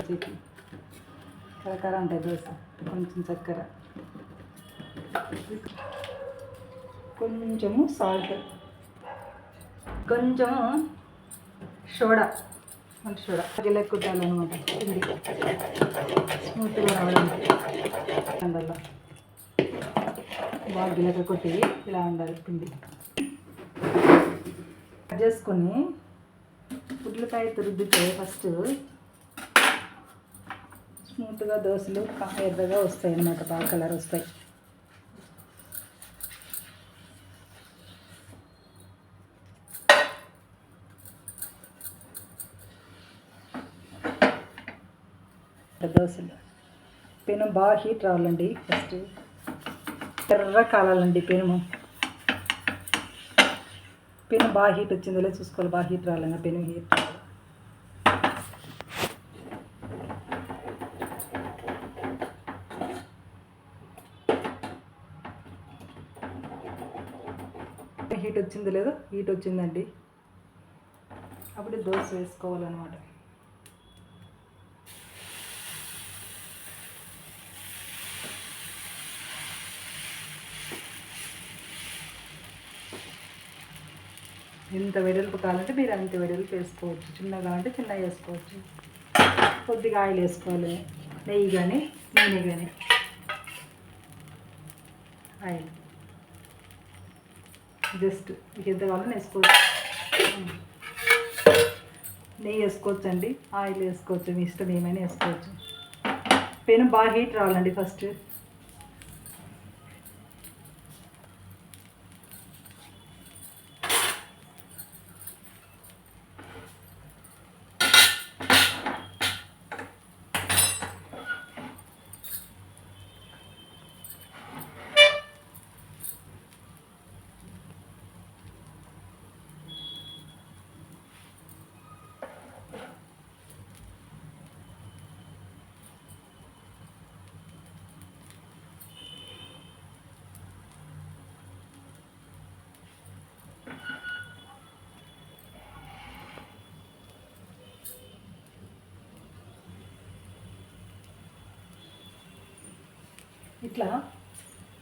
దోశకి కరకర ఉంటాయి దోశ. కొంచెం చక్కెర, కొంచెము సాల్ట్, కొంచెము సోడా, సోడా గిల్ల కుట్టాలన్నమాట. పిండి స్మూత్గా రావడానికి అందులో బాగా గిలక కొట్టి ఇలా ఉండాలి పిండి. కట్ చేసుకొని ఉల్లిపాయ రుద్దితే ఫస్ట్ స్మూత్గా దోశలు ఎర్రగా వస్తాయి అన్నమాట, బాగా కలర్ వస్తాయి. దోశలు పెనం బాగా హీట్ రావాలండి. ఫస్ట్ ఎర్ర కాలాలండి పెనం బాగా హీట్ వచ్చిందో చూసుకోవాలి. బాగా హీట్ రావాలన్నా పెనం హీట్ రావాలి. హీట్ వచ్చిందో లేదో, హీట్ వచ్చిందండి. అప్పుడు దోశ వేసుకోవాలన్నమాట. ఎంత వెడల్పు కావాలంటే మీరు అంత వెడల్పు వేసుకోవచ్చు. చిన్నగా కావాలంటే చిన్నగా వేసుకోవచ్చు. కొద్దిగా ఆయిల్ వేసుకోవాలి, నెయ్యి కానీ నూనె కానీ. ఆయిల్ జస్ట్ మీకు ఎంత కావాలని వేసుకోవచ్చు. నెయ్యి వేసుకోవచ్చు అండి, ఆయిల్ వేసుకోవచ్చు, మీ ఇష్టం ఏమైనా వేసుకోవచ్చు. పెనం బాగా హీట్ రావాలండి ఫస్ట్.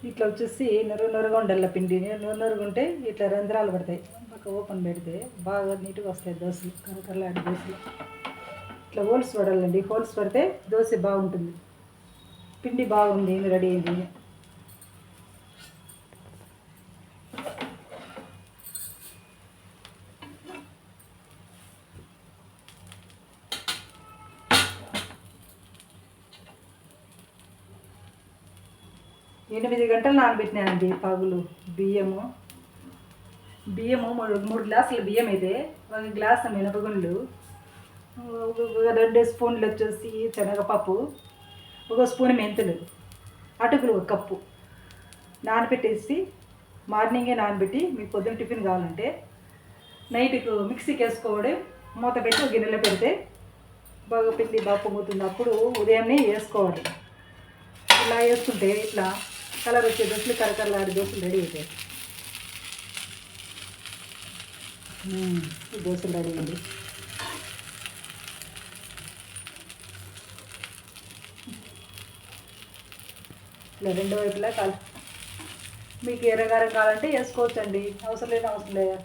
ఇట్లా వచ్చేసి నొరగా ఉండాలి పిండి. నొరగా ఉంటే ఇట్లా రంధ్రాలు పడతాయి. పక్క ఓపెన్ పెడితే బాగా నీట్గా వస్తాయి దోశలు, కరకరలాంటి దోశలు. ఇట్లా హోల్స్ పడాలండి. హోల్స్ పడితే దోశ బాగుంటుంది. పిండి బాగుంది, రెడీ అయింది. ఎనిమిది గంటలు నానబెట్టినానండి పగులు. బియ్యము 3 గ్లాసుల బియ్యం అయితే 1 గ్లాసు మినపగుండ్లు, 2 స్పూన్లు వచ్చేసి శనగపప్పు, 1 స్పూన్ మెంతులు, అటుకులు 1 కప్పు నానబెట్టేసి మార్నింగే నానబెట్టి మీకు పొద్దున్న టిఫిన్ కావాలంటే నైట్కు మిక్సీకి వేసుకోవడం, మూత పెట్టి ఒక గిన్నెలో పెడితే బాగా పిండి బాగా పొంగుతుంది. అప్పుడు ఉదయాన్నే వేసుకోవాలి. ఇలా వేసుకుంటే ఇట్లా కలర్ వచ్చే దోశలు, కరకరలాడి దోశలు రెడీ అవుతాయి. ఈ దోశలు రెడీ అయింది. ఇలా 2 వైపులా మీకు ఎర్రగారం కావాలంటే వేసుకోవచ్చు అండి, అవసరం లేదు.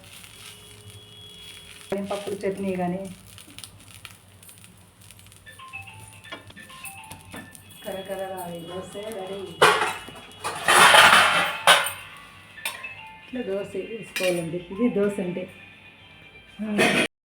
పప్పుల చట్నీ కానీ కరకరలాడి దోశ రెడీ. ఇట్లా దోశ వేసుకోవాలండి. ఇది దోశ అంటే.